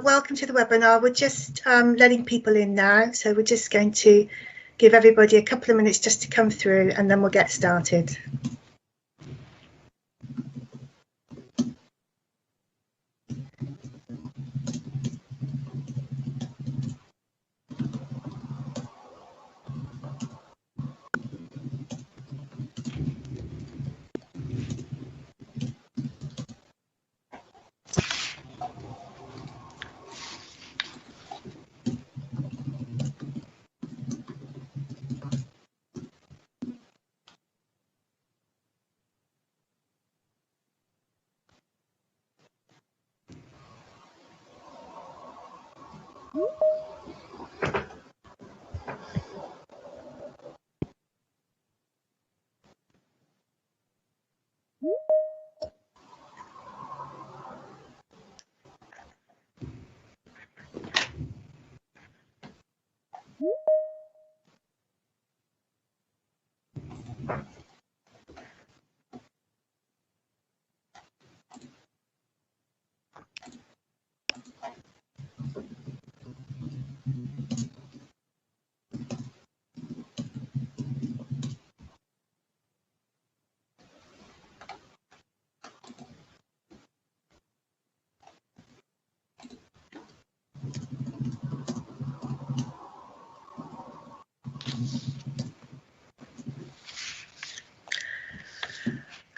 Welcome to the webinar. We're just letting people in now, so we're just going to give everybody a couple of minutes just to come through and then we'll get started.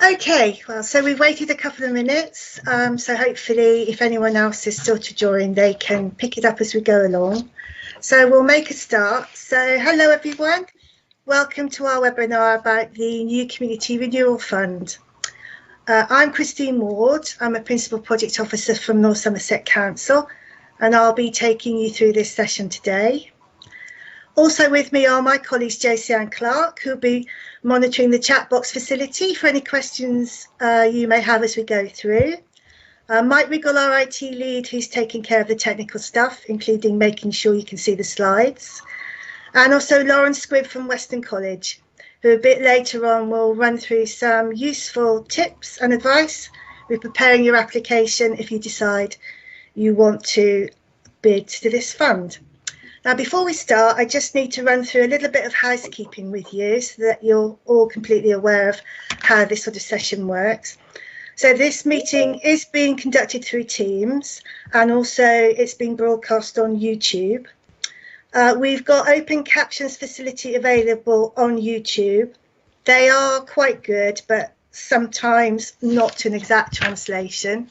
Okay, well, so we've waited a couple of minutes, so hopefully if anyone else is still to join, they can pick it up as we go along. So we'll make a start. So hello everyone, welcome to our webinar about the new Community Renewal Fund. I'm Christine Ward, I'm a Principal Project Officer from North Somerset Council, and I'll be taking you through this session today. Also with me are my colleagues Josie Ann Clark, who'll be monitoring the chat box facility for any questions you may have as we go through. Mike Wiggle, our IT lead, who's taking care of the technical stuff, including making sure you can see the slides. And also Lauren Squibb from Western College, who a bit later on will run through some useful tips and advice with preparing your application if you decide you want to bid to this fund. Now, before we start, I just need to run through a little bit of housekeeping with you so that you're all completely aware of how this sort of session works. So this meeting is being conducted through Teams, and also it's being broadcast on YouTube. We've got open captions facility available on YouTube. They are quite good, but sometimes not an exact translation.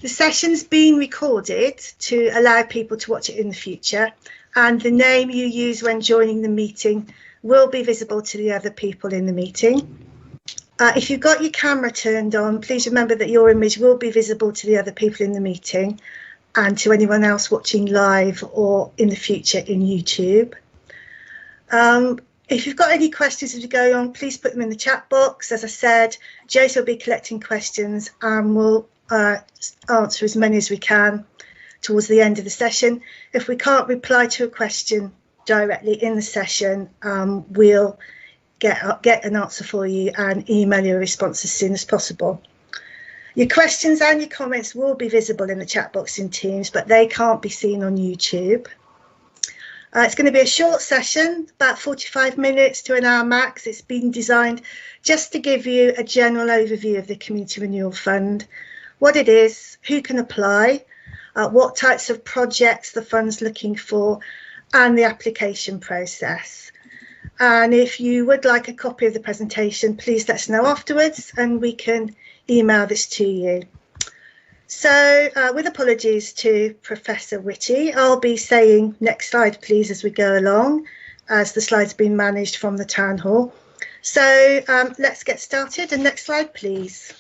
The session's been recorded to allow people to watch it in the future, and the name you use when joining the meeting will be visible to the other people in the meeting. If you've got your camera turned on, please remember that your image will be visible to the other people in the meeting and to anyone else watching live or in the future in YouTube. If you've got any questions as we go on, please put them in the chat box. As I said, Josie will be collecting questions and we'll answer as many as we can towards the end of the session. If we can't reply to a question directly in the session, we'll get an answer for you and email you a response as soon as possible. Your questions and your comments will be visible in the chat box in Teams, but they can't be seen on YouTube. It's going to be a short session, about 45 minutes to an hour max. It's been designed just to give you a general overview of the Community Renewal Fund, what it is, who can apply, what types of projects the fund's looking for, and the application process. And if you would like a copy of the presentation, please let us know afterwards and we can email this to you. So with apologies to Professor Whitty, I'll be saying next slide please as we go along, as the slides have been managed from the town hall. So let's get started, and next slide please.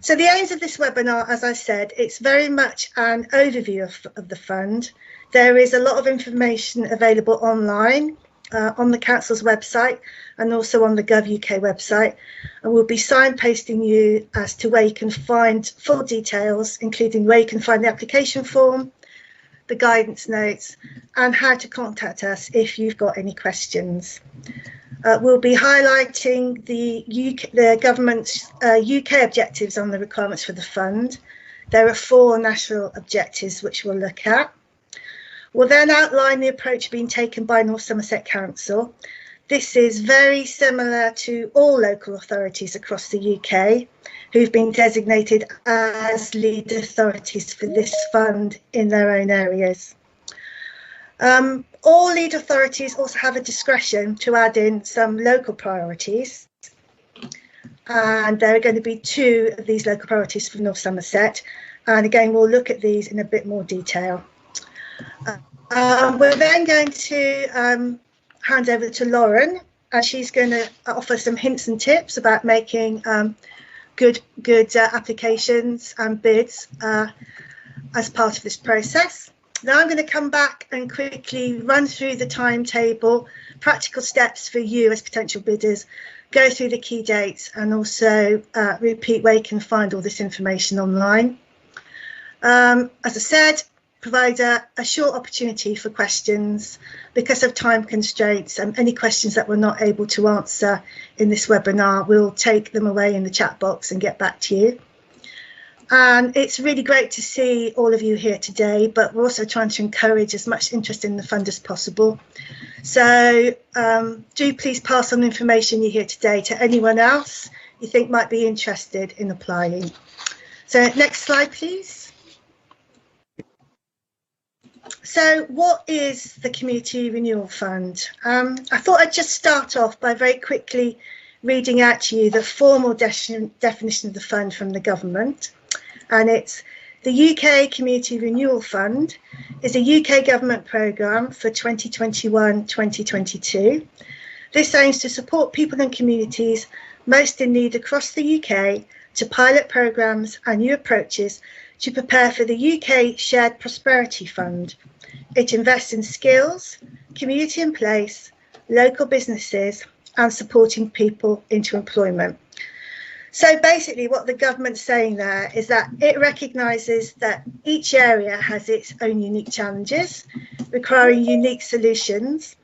So the aims of this webinar, as I said, it's very much an overview of the fund. There is a lot of information available online on the Council's website and also on the Gov.uk website, and we'll be signposting you as to where you can find full details, including where you can find the application form, the guidance notes, and how to contact us if you've got any questions. We'll be highlighting the government's UK objectives on the requirements for the fund, There are 4 national objectives which we'll look at. We'll then outline the approach being taken by North Somerset Council. This is very similar to all local authorities across the UK who've been designated as lead authorities for this fund in their own areas. All lead authorities also have a discretion to add in some local priorities. And there are going to be 2 of these local priorities for North Somerset. And again, we'll look at these in a bit more detail. We're then going to hand over to Lauren, and she's going to offer some hints and tips about making good applications and bids as part of this process. Now I'm going to come back and quickly run through the timetable, practical steps for you as potential bidders, go through the key dates, and also repeat where you can find all this information online. As I said, provide a short opportunity for questions. Because of time constraints, any questions that we're not able to answer in this webinar, we'll take them away in the chat box and get back to you. And it's really great to see all of you here today, but we're also trying to encourage as much interest in the fund as possible. So do please pass on the information you hear today to anyone else you think might be interested in applying. So next slide, please. So what is the Community Renewal Fund? I thought I'd just start off by very quickly reading out to you the formal definition of the fund from the government. And it's the UK Community Renewal Fund is a UK government programme for 2021-2022. This aims to support people and communities most in need across the UK to pilot programmes and new approaches to prepare for the UK Shared Prosperity Fund. It invests in skills, community in place, local businesses and supporting people into employment. So basically what the government's saying there is that it recognises that each area has its own unique challenges, requiring unique solutions,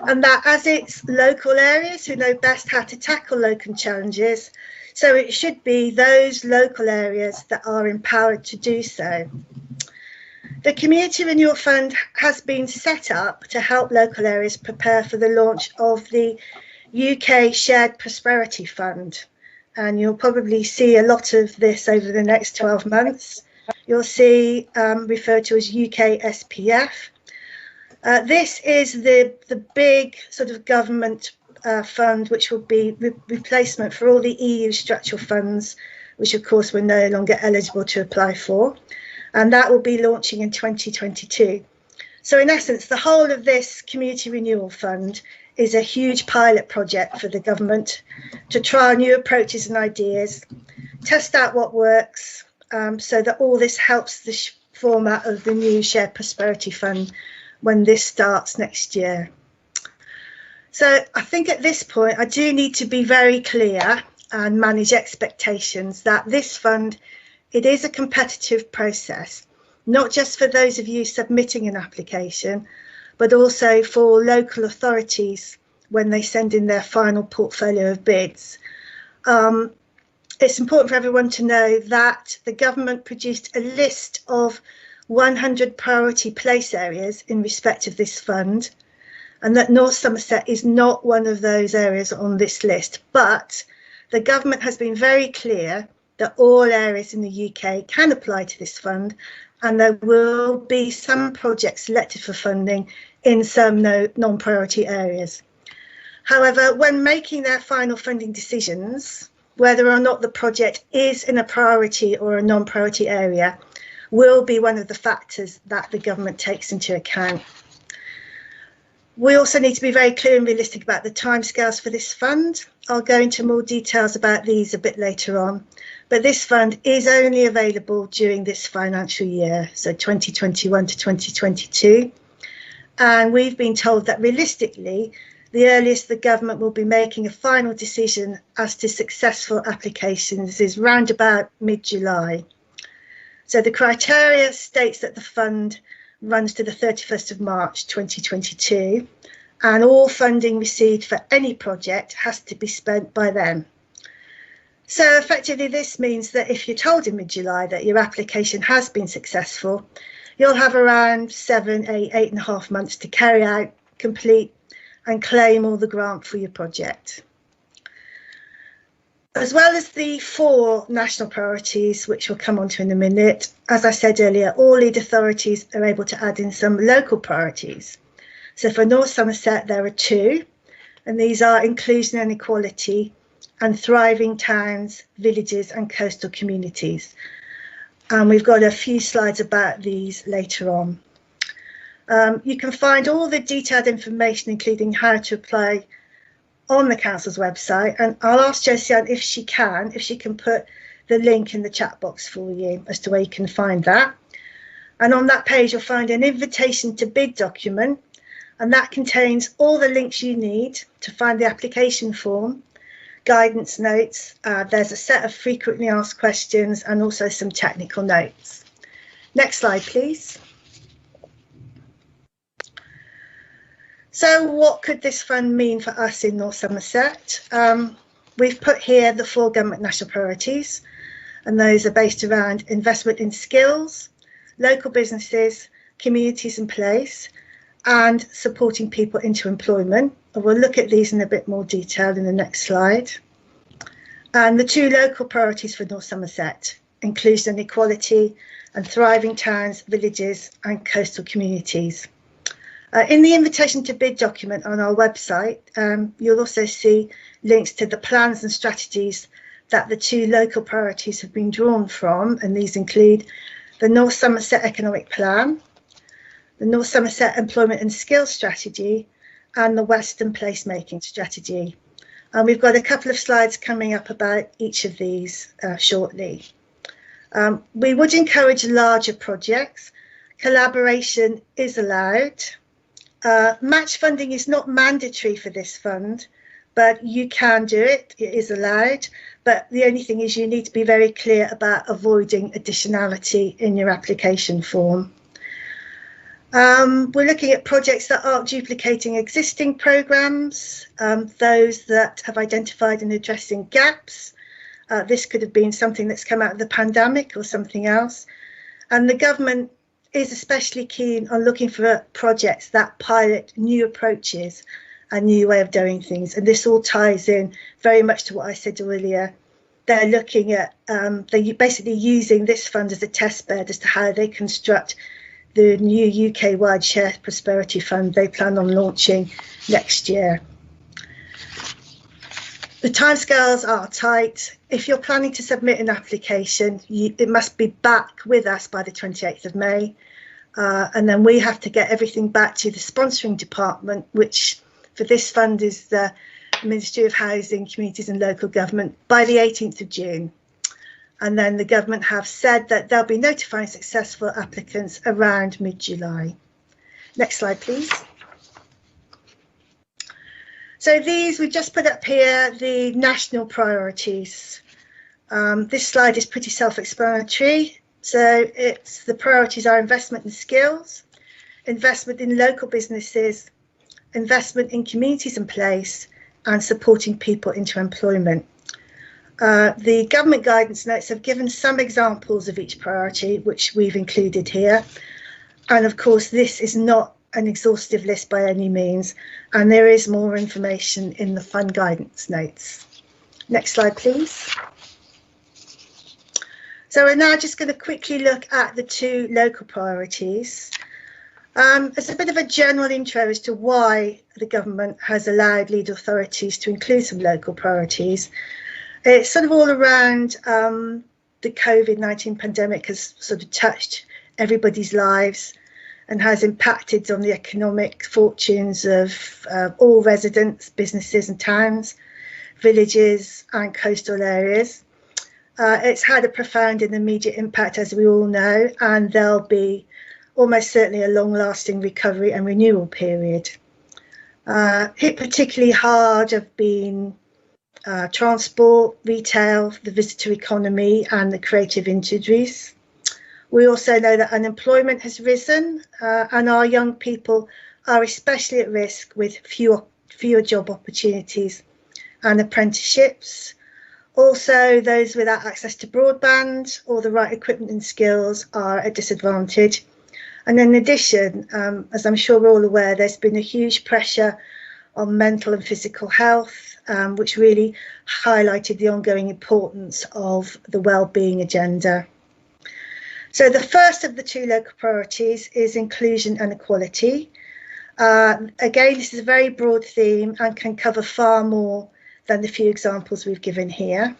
and that as it's local areas who know best how to tackle local challenges, so it should be those local areas that are empowered to do so. The Community Renewal Fund has been set up to help local areas prepare for the launch of the UK Shared Prosperity Fund. And you'll probably see a lot of this over the next 12 months. You'll see referred to as UK SPF. This is the big sort of government fund, which will be replacement for all the EU structural funds, which of course we're no longer eligible to apply for. And that will be launching in 2022. So in essence, the whole of this Community Renewal Fund is a huge pilot project for the government to try new approaches and ideas, test out what works, so that all this helps the format of the new Shared Prosperity Fund when this starts next year. So I think at this point, I do need to be very clear and manage expectations that this fund, it is a competitive process, not just for those of you submitting an application, but also for local authorities when they send in their final portfolio of bids. It's important for everyone to know that the government produced a list of 100 priority place areas in respect of this fund, and that North Somerset is not one of those areas on this list, but the government has been very clear that all areas in the UK can apply to this fund, and there will be some projects selected for funding in some non-priority areas. However, when making their final funding decisions, whether or not the project is in a priority or a non-priority area will be one of the factors that the government takes into account. We also need to be very clear and realistic about the timescales for this fund. I'll go into more details about these a bit later on, but this fund is only available during this financial year, so 2021 to 2022. And we've been told that realistically, the earliest the government will be making a final decision as to successful applications is round about mid-July. So the criteria states that the fund runs to the 31st of March 2022, and all funding received for any project has to be spent by then. So effectively, this means that if you're told in mid-July that your application has been successful, you'll have around 7, 8, 8.5 months to carry out, complete and claim all the grant for your project. As well as the 4 national priorities, which we'll come on to in a minute, as I said earlier, all lead authorities are able to add in some local priorities. So for North Somerset, there are 2, and these are inclusion and equality and thriving towns, villages and coastal communities. And we've got a few slides about these later on. You can find all the detailed information, including how to apply, on the council's website, and I'll ask Josiane if she can put the link in the chat box for you as to where you can find that. And on that page you'll find an invitation to bid document, and that contains all the links you need to find the application form, guidance notes, there's a set of frequently asked questions and also some technical notes. Next slide, please. So what could this fund mean for us in North Somerset? We've put here the 4 government national priorities, and those are based around investment in skills, local businesses, communities and place, and supporting people into employment. And we'll look at these in a bit more detail in the next slide. And the 2 local priorities for North Somerset, inclusion and equality, and thriving towns, villages and coastal communities. In the invitation to bid document on our website, you'll also see links to the plans and strategies that the 2 local priorities have been drawn from, and these include the North Somerset Economic Plan, the North Somerset Employment and Skills Strategy, and the Western Placemaking Strategy. And we've got a couple of slides coming up about each of these shortly. We would encourage larger projects. Collaboration is allowed. Match funding is not mandatory for this fund, but you can do it. It is allowed. But the only thing is you need to be very clear about avoiding additionality in your application form. We're looking at projects that aren't duplicating existing programmes, those that have identified and addressing gaps. This could have been something that's come out of the pandemic or something else. And the government is especially keen on looking for projects that pilot new approaches and new way of doing things. And this all ties in very much to what I said earlier. They're looking at, they're basically using this fund as a test bed as to how they construct the new UK-wide Shared Prosperity Fund they plan on launching next year. The timescales are tight. If you're planning to submit an application, it must be back with us by the 28th of May. And then we have to get everything back to the sponsoring department, which for this fund is the Ministry of Housing, Communities and Local Government, by the 18th of June. And then the government have said that they'll be notifying successful applicants around mid-July. Next slide, please. So these, we just put up here the national priorities. This slide is pretty self-explanatory. So it's the priorities are investment in skills, investment in local businesses, investment in communities and place, and supporting people into employment. The government guidance notes have given some examples of each priority, which we've included here. And of course, this is not an exhaustive list by any means, and there is more information in the fund guidance notes. Next slide, please. So we're now just going to quickly look at the 2 local priorities. As a bit of a general intro as to why the government has allowed lead authorities to include some local priorities. It's sort of all around the COVID-19 pandemic has sort of touched everybody's lives and has impacted on the economic fortunes of all residents, businesses and towns, villages and coastal areas. It's had a profound and immediate impact, as we all know, and there'll be almost certainly a long-lasting recovery and renewal period. Hit particularly hard have been transport, retail, the visitor economy and the creative industries. We also know that unemployment has risen and our young people are especially at risk with fewer job opportunities and apprenticeships. Also, those without access to broadband or the right equipment and skills are at disadvantage. And in addition, as I'm sure we're all aware, there's been a huge pressure on mental and physical health, which really highlighted the ongoing importance of the wellbeing agenda. So the first of the two local priorities is inclusion and equality. Again, this is a very broad theme and can cover far more than the few examples we've given here.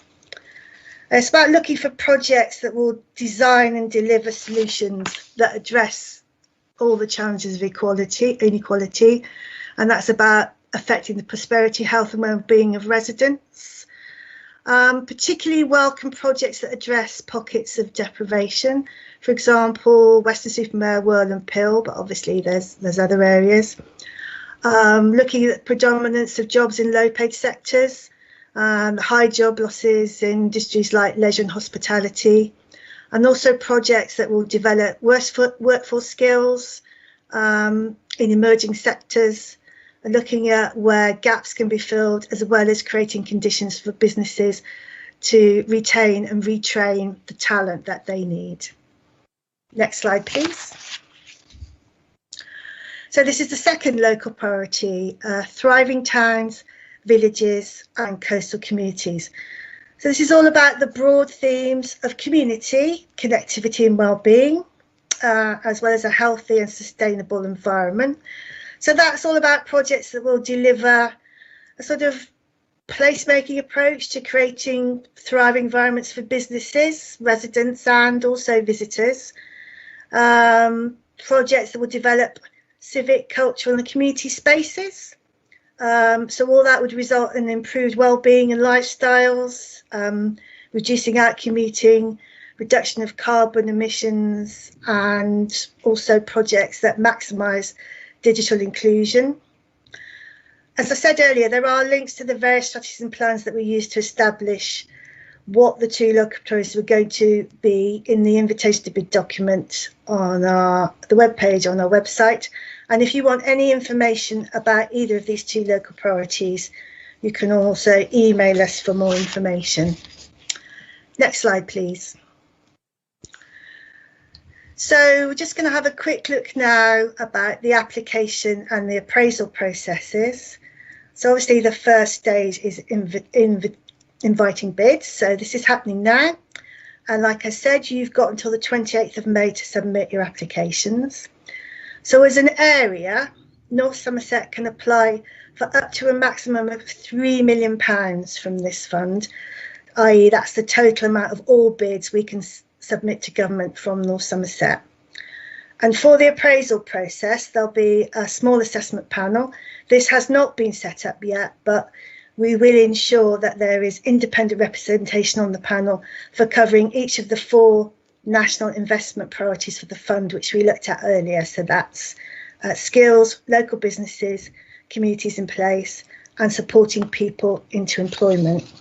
It's about looking for projects that will design and deliver solutions that address all the challenges of inequality, and that's about affecting the prosperity, health and well-being of residents. Particularly welcome projects that address pockets of deprivation. For example, Weston-super-Mare, Wirral and Pill, but obviously there's other areas. Looking at the predominance of jobs in low-paid sectors, high job losses in industries like leisure and hospitality, and also projects that will develop workforce skills in emerging sectors, and looking at where gaps can be filled, as well as creating conditions for businesses to retain and retrain the talent that they need. Next slide, please. So this is the second local priority, thriving towns, villages and coastal communities. So this is all about the broad themes of community, connectivity and well-being, as well as a healthy and sustainable environment. So that's all about projects that will deliver a sort of placemaking approach to creating thriving environments for businesses, residents and also visitors. Projects that will develop civic, cultural and community spaces. So all that would result in improved well-being and lifestyles, reducing out commuting, reduction of carbon emissions, and also projects that maximise digital inclusion. As I said earlier, there are links to the various strategies and plans that we use to establish what the two local priorities were going to be in the invitation to bid document on the webpage on our website. And if you want any information about either of these two local priorities, you can also email us for more information. Next slide, please. So we're just going to have a quick look now about the application and the appraisal processes. So obviously the first stage is inviting bids. So this is happening now. And like I said, you've got until the 28th of May to submit your applications. So as an area, North Somerset can apply for up to a maximum of £3 million from this fund, i.e. that's the total amount of all bids we can submit to government from North Somerset. And for the appraisal process, there'll be a small assessment panel. This has not been set up yet, but we will ensure that there is independent representation on the panel for covering each of the 4 national investment priorities for the fund, which we looked at earlier. So that's skills, local businesses, communities in place, and supporting people into employment.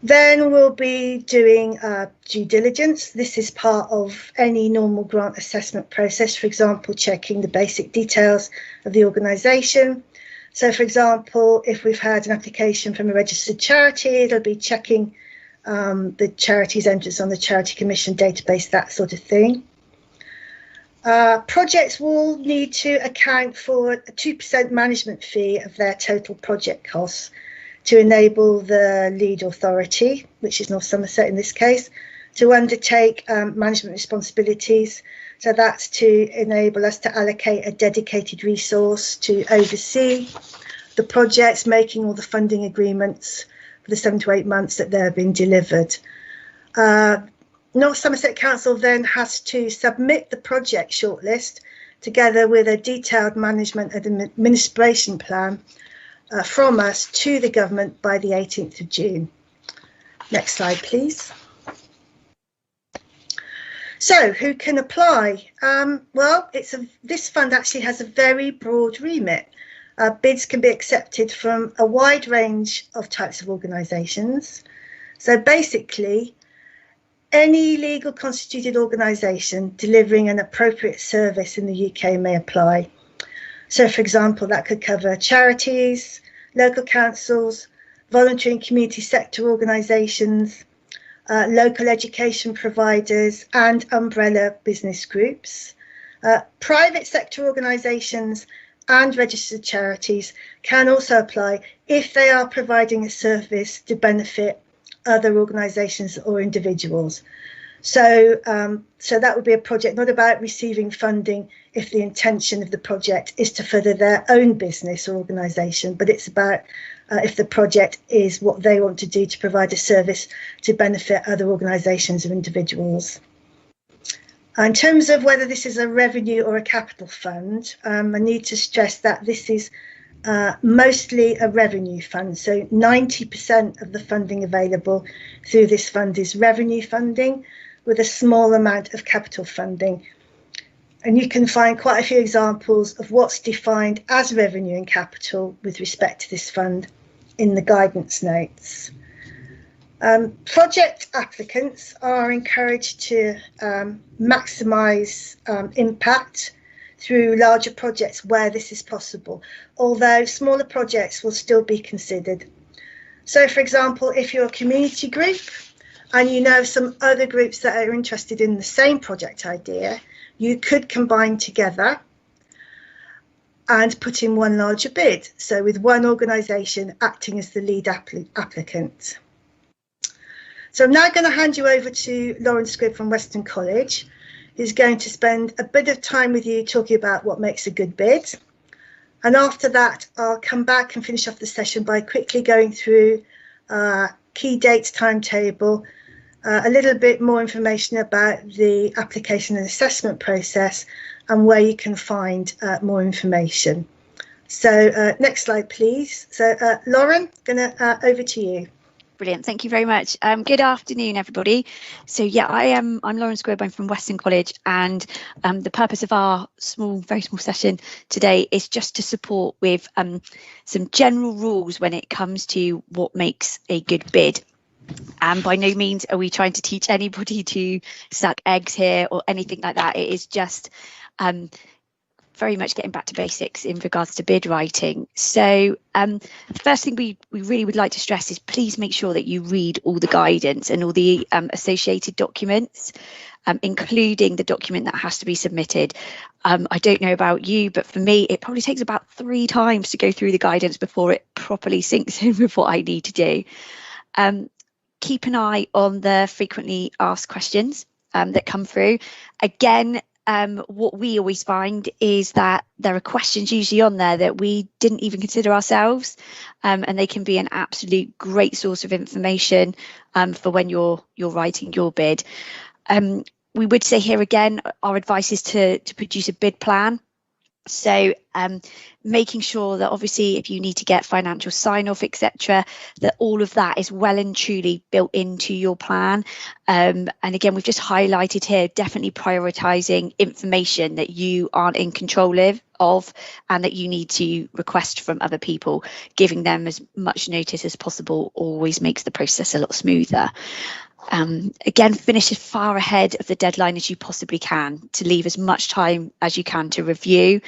Then we'll be doing due diligence. This is part of any normal grant assessment process, for example, checking the basic details of the organisation. So, for example, if we've had an application from a registered charity, they'll be checking the charity's entrance on the Charity Commission database, that sort of thing. Projects will need to account for a 2% management fee of their total project costs to enable the lead authority, which is North Somerset in this case, to undertake management responsibilities. So that's to enable us to allocate a dedicated resource to oversee the projects, making all the funding agreements for the 7 to 8 months that they're being delivered. North Somerset Council then has to submit the project shortlist together with a detailed management and administration plan from us to the government by the 18th of June. Next slide, please. So who can apply? Well, this fund actually has a very broad remit. Bids can be accepted from a wide range of types of organisations. So basically, any legal constituted organisation delivering an appropriate service in the UK may apply. So, for example, that could cover charities, local councils, voluntary and community sector organisations, local education providers and umbrella business groups. Private sector organisations and registered charities can also apply if they are providing a service to benefit other organisations or individuals. So that would be a project not about receiving funding if the intention of the project is to further their own business or organisation, but it's about if the project is what they want to do to provide a service to benefit other organisations or individuals. In terms of whether this is a revenue or a capital fund, I need to stress that this is mostly a revenue fund. So 90% of the funding available through this fund is revenue funding, with a small amount of capital funding. And you can find quite a few examples of what's defined as revenue and capital with respect to this fund in the guidance notes. Project applicants are encouraged to maximise impact through larger projects where this is possible, although smaller projects will still be considered. So, for example, if you're a community group and you know some other groups that are interested in the same project idea, you could combine together and put in one larger bid, so with one organisation acting as the lead applicant. So I'm now going to hand you over to Lauren Squibb from Western College, who's going to spend a bit of time with you talking about what makes a good bid. And after that, I'll come back and finish off the session by quickly going through key dates, timetable, a little bit more information about the application and assessment process and where you can find more information. So next slide, please. So Lauren, over to you. Brilliant. Thank you very much. Good afternoon, everybody. So yeah, I'm Lauren Squibb. I'm from Western College, and the purpose of our very small session today is just to support with some general rules when it comes to what makes a good bid. And by no means are we trying to teach anybody to suck eggs here or anything like that. It is just very much getting back to basics in regards to bid writing. So the first thing we really would like to stress is please make sure that you read all the guidance and all the associated documents, including the document that has to be submitted. I don't know about you, but for me, it probably takes about 3 times to go through the guidance before it properly sinks in with what I need to do. Keep an eye on the frequently asked questions that come through. Again, what we always find is that there are questions usually on there that we didn't even consider ourselves, and they can be an absolute great source of information for when you're writing your bid. We would say here again, our advice is to produce a bid plan. So making sure that obviously if you need to get financial sign-off, etc., that all of that is well and truly built into your plan. And again, we've just highlighted here, definitely prioritising information that you aren't in control of and that you need to request from other people. Giving them as much notice as possible always makes the process a lot smoother. Again, finish as far ahead of the deadline as you possibly can to leave as much time as you can to review.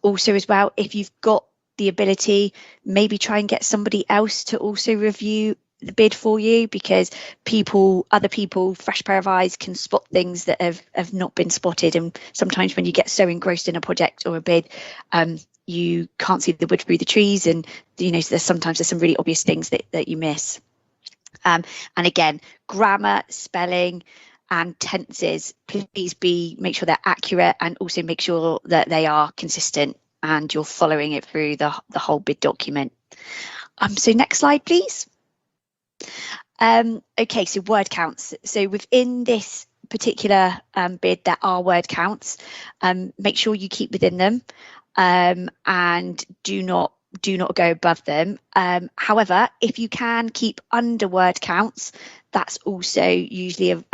Also as well, if you've got the ability, maybe try and get somebody else to also review the bid for you, because other people, fresh pair of eyes, can spot things that have not been spotted. And sometimes when you get so engrossed in a project or a bid, you can't see the wood through the trees, and sometimes there's some really obvious things that you miss. And again, grammar, spelling and tenses, please make sure they're accurate, and also make sure that they are consistent and you're following it through the whole bid document. So next slide, please. Okay, so word counts. So within this particular bid, there are word counts. Make sure you keep within them and do not go above them. However, if you can keep under word counts, that's also usually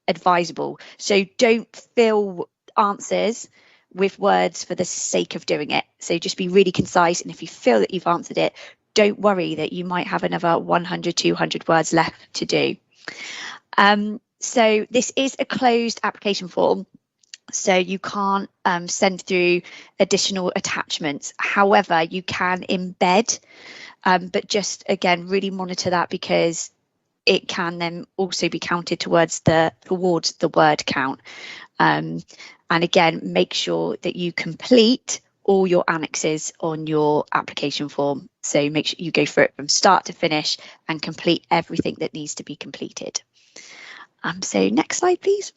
advisable. So don't fill answers with words for the sake of doing it. So just be really concise, and if you feel that you've answered it, don't worry that you might have another 100, 200 words left to do. So this is a closed application form. So you can't send through additional attachments. However, you can embed, but just again, really monitor that, because it can then also be counted towards the word count. And again, make sure that you complete all your annexes on your application form. So make sure you go through it from start to finish and complete everything that needs to be completed. So next slide, please.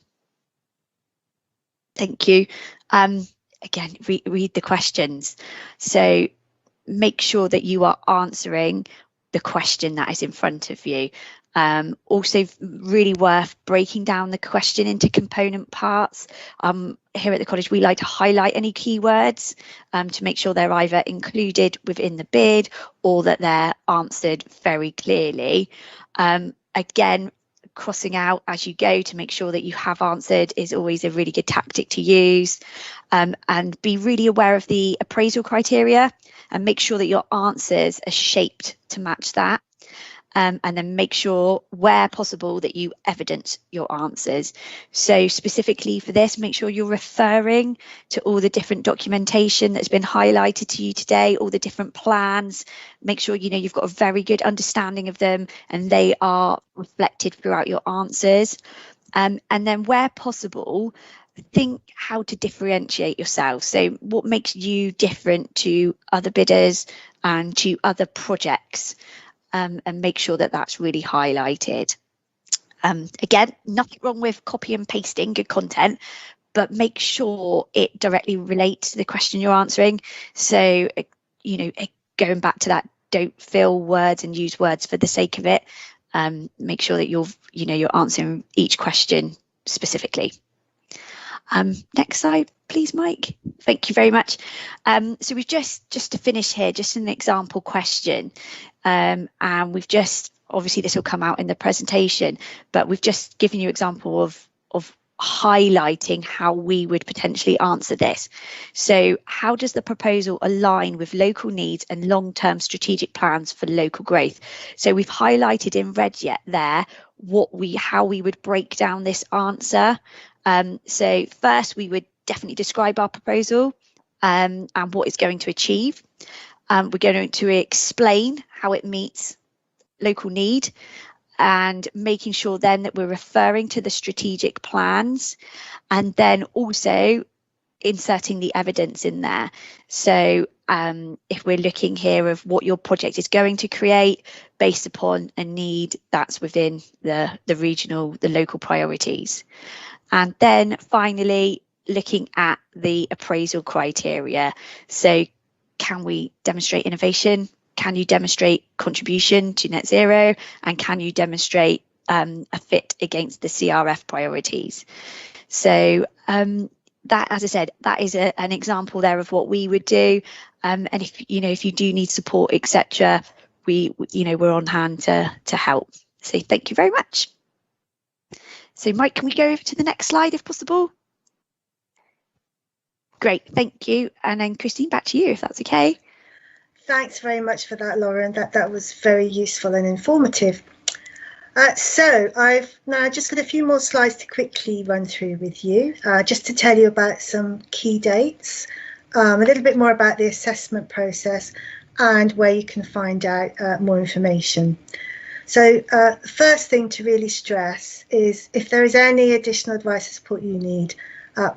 Thank you. Again, read the questions. So make sure that you are answering the question that is in front of you. Also really worth breaking down the question into component parts. Here at the college, we like to highlight any keywords to make sure they're either included within the bid or that they're answered very clearly. Again, crossing out as you go to make sure that you have answered is always a really good tactic to use. And be really aware of the appraisal criteria and make sure that your answers are shaped to match that. And then make sure, where possible, that you evidence your answers. So specifically for this, make sure you're referring to all the different documentation that's been highlighted to you today, all the different plans. Make sure you've got a very good understanding of them and they are reflected throughout your answers. And then where possible, think how to differentiate yourself. So what makes you different to other bidders and to other projects? And make sure that that's really highlighted. Again, nothing wrong with copy and pasting good content, but make sure it directly relates to the question you're answering. So, going back to that, don't fill words and use words for the sake of it. Make sure that you're answering each question specifically. Next slide, please, Mike. Thank you very much. So we've just to finish here, just an example question. And we've just, obviously this will come out in the presentation, but we've just given you an example of highlighting how we would potentially answer this. So how does the proposal align with local needs and long-term strategic plans for local growth? So we've highlighted in red there how we would break down this answer. So first, we would definitely describe our proposal and what it's going to achieve. We're going to explain how it meets local need and making sure then that we're referring to the strategic plans and then also inserting the evidence in there. So if we're looking here of what your project is going to create based upon a need that's within the local priorities. And then finally, looking at the appraisal criteria. So can we demonstrate innovation? Can you demonstrate contribution to net zero? And can you demonstrate a fit against the CRF priorities? So that, as I said, that is an example there of what we would do. And if you do need support, etc., we're on hand to help. So thank you very much. So Mike, can we go over to the next slide if possible? Great, thank you. And then Christine, back to you if that's okay. Thanks very much for that, Lauren. That was very useful and informative. So I've now just got a few more slides to quickly run through with you, just to tell you about some key dates, a little bit more about the assessment process and where you can find out more information. So the first thing to really stress is if there is any additional advice or support you need,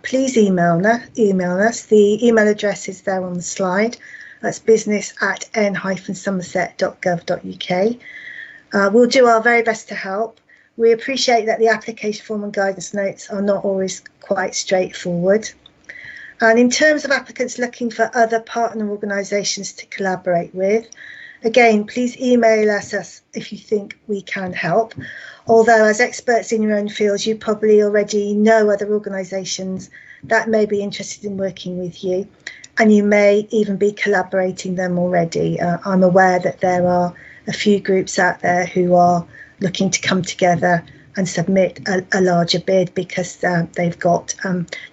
please email us. The email address is there on the slide. That's business@n-somerset.gov.uk. We'll do our very best to help. We appreciate that the application form and guidance notes are not always quite straightforward. And in terms of applicants looking for other partner organisations to collaborate with, again, please email us if you think we can help. Although as experts in your own fields, you probably already know other organisations that may be interested in working with you, and you may even be collaborating them already. I'm aware that there are a few groups out there who are looking to come together and submit a larger bid because they've got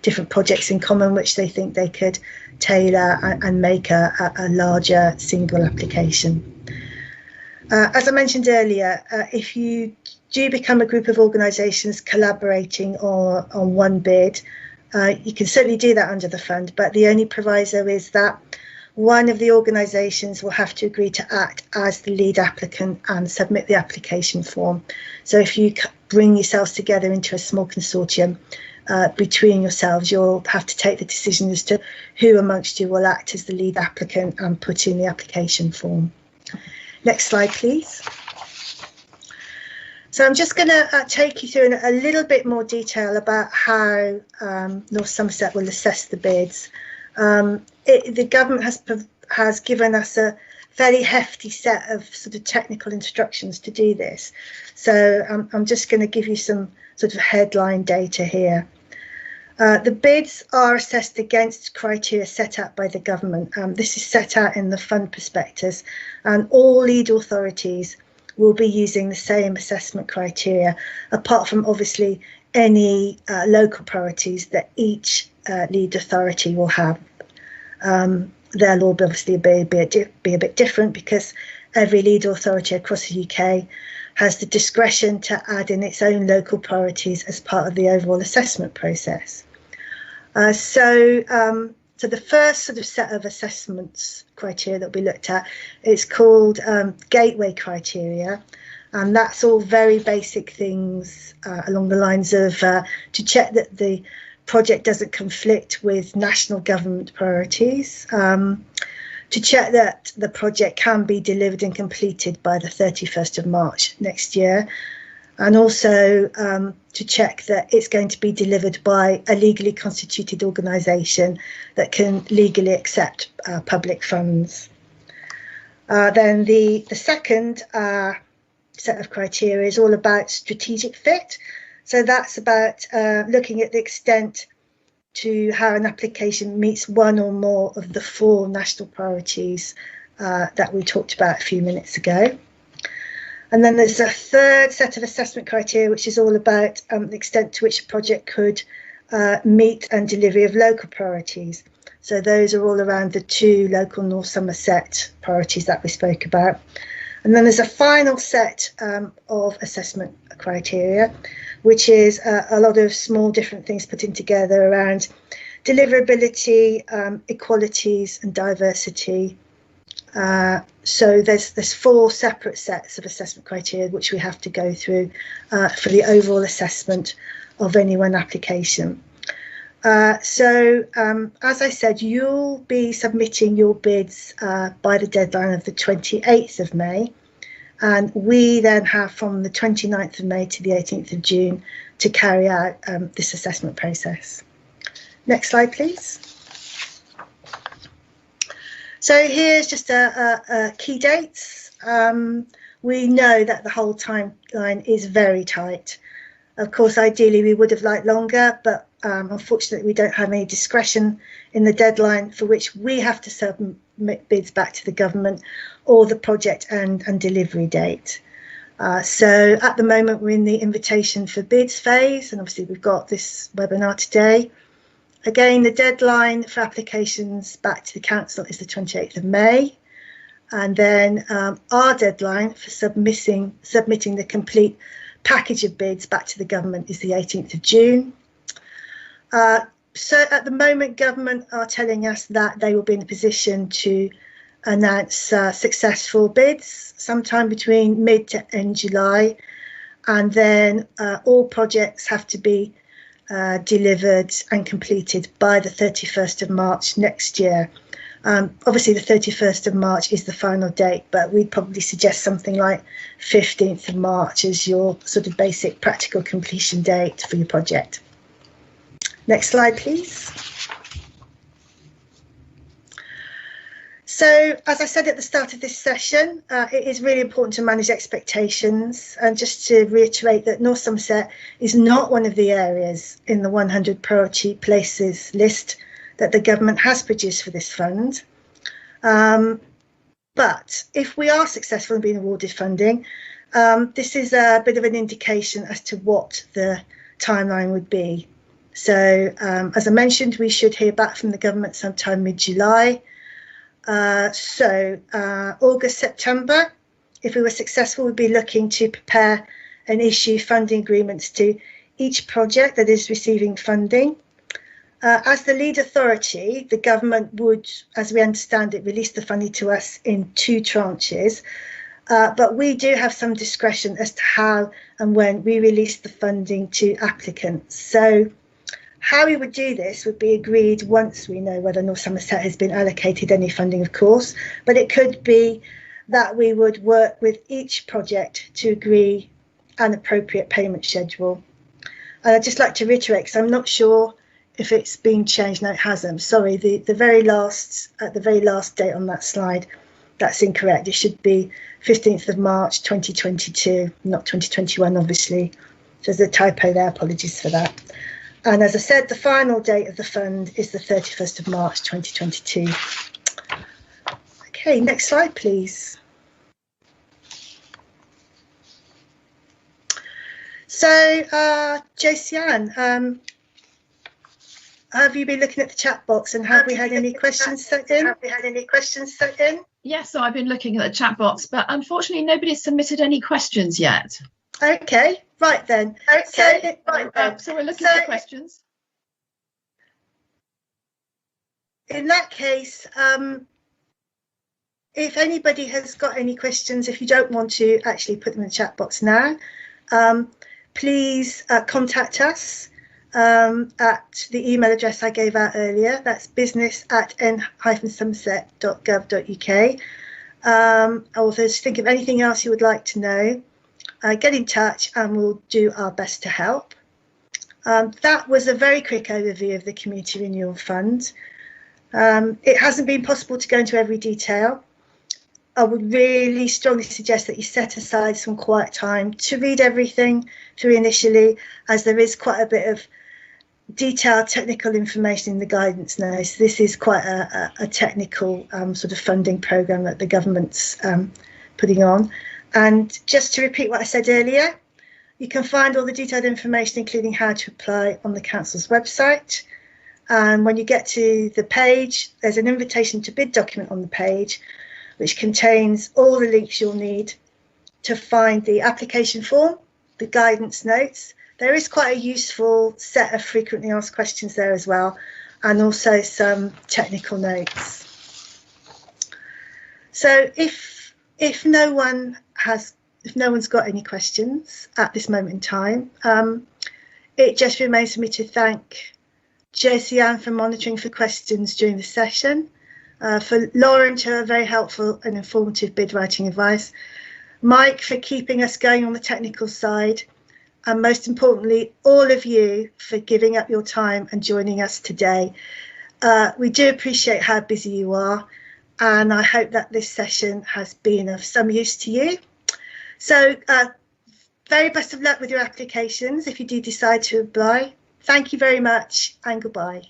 different projects in common which they think they could tailor and make a larger single application. As I mentioned earlier, if you do become a group of organisations collaborating on one bid, You can certainly do that under the fund, but the only proviso is that one of the organisations will have to agree to act as the lead applicant and submit the application form. So if you bring yourselves together into a small consortium between yourselves, you'll have to take the decision as to who amongst you will act as the lead applicant and put in the application form. Next slide, please. So I'm just going to take you through in a little bit more detail about how North Somerset will assess the bids. The government has given us a fairly hefty set of sort of technical instructions to do this. So I'm just going to give you some sort of headline data here. The bids are assessed against criteria set out by the government. This is set out in the fund prospectus, and all lead authorities will be using the same assessment criteria, apart from obviously any local priorities that each lead authority will have. Their law will obviously be a bit different, because every lead authority across the UK has the discretion to add in its own local priorities as part of the overall assessment process. So the first sort of set of assessments criteria that we looked at is called gateway criteria, and that's all very basic things along the lines of to check that the project doesn't conflict with national government priorities, to check that the project can be delivered and completed by the 31st of March next year, and also to check that it's going to be delivered by a legally constituted organisation that can legally accept public funds. Then the second set of criteria is all about strategic fit. So that's about looking at the extent to how an application meets one or more of the 4 national priorities that we talked about a few minutes ago. And then there's a third set of assessment criteria, which is all about the extent to which a project could meet and delivery of local priorities. So those are all around the 2 local North Somerset priorities that we spoke about. And then there's a final set of assessment criteria, which is a lot of small different things put in together around deliverability, equalities and diversity. So there's 4 separate sets of assessment criteria which we have to go through for the overall assessment of any one application. So as I said, you'll be submitting your bids by the deadline of the 28th of May, and we then have from the 29th of May to the 18th of June to carry out this assessment process. Next slide, please. So here's just a key dates. We know that the whole timeline is very tight. Of course, ideally we would have liked longer, but unfortunately we don't have any discretion in the deadline for which we have to submit bids back to the government, or the project and delivery date. So at the moment we're in the invitation for bids phase, and obviously we've got this webinar today. Again, the deadline for applications back to the council is the 28th of May, and then our deadline for submitting the complete package of bids back to the government is the 18th of June. So at the moment, government are telling us that they will be in a position to announce successful bids sometime between mid to end July, and then all projects have to be delivered and completed by the 31st of March next year. Obviously the 31st of March is the final date, but we'd probably suggest something like 15th of March as your sort of basic practical completion date for your project. Next slide, please. So, as I said at the start of this session, it is really important to manage expectations, and just to reiterate that North Somerset is not one of the areas in the 100 priority places list that the government has produced for this fund. But if we are successful in being awarded funding, this is a bit of an indication as to what the timeline would be. So, as I mentioned, we should hear back from the government sometime mid-July. August, September, if we were successful, we'd be looking to prepare and issue funding agreements to each project that is receiving funding. As the lead authority, the government would, as we understand it, release the funding to us in 2 tranches, but we do have some discretion as to how and when we release the funding to applicants. So how we would do this would be agreed once we know whether North Somerset has been allocated any funding, of course, but it could be that we would work with each project to agree an appropriate payment schedule. And I'd just like to reiterate, because I'm not sure if it's been changed. No, it hasn't. Sorry, the very last date on that slide, that's incorrect. It should be 15th of March 2022, not 2021, obviously. So there's a typo there, apologies for that. And as I said, the final date of the fund is the 31st of March 2022. Okay, next slide, please. So, Josiane, have you been looking at the chat box, and have we had any questions sent in? Yes, so I've been looking at the chat box, but unfortunately nobody's submitted any questions yet. Okay, right then. So we're looking for questions. In that case, if anybody has got any questions, if you don't want to actually put them in the chat box now, please contact us at the email address I gave out earlier. That's business@n-somerset.gov.uk. Or if you think of anything else you would like to know, get in touch and we'll do our best to help. That was a very quick overview of the Community Renewal Fund. It hasn't been possible to go into every detail. I would really strongly suggest that you set aside some quiet time to read everything through initially, as there is quite a bit of detailed technical information in the guidance notes. This is quite a technical sort of funding programme that the government's putting on. And just to repeat what I said earlier, you can find all the detailed information, including how to apply, on the council's website. And when you get to the page, there's an invitation to bid document on the page, which contains all the links you'll need to find the application form, the guidance notes. There is quite a useful set of frequently asked questions there as well, and also some technical notes. So if no one's got any questions at this moment in time, it just remains for me to thank Josiane for monitoring for questions during the session, for Lauren to her very helpful and informative bid writing advice, Mike for keeping us going on the technical side, and most importantly, all of you for giving up your time and joining us today. We do appreciate how busy you are, and I hope that this session has been of some use to you. So very best of luck with your applications if you do decide to apply. Thank you very much, and goodbye.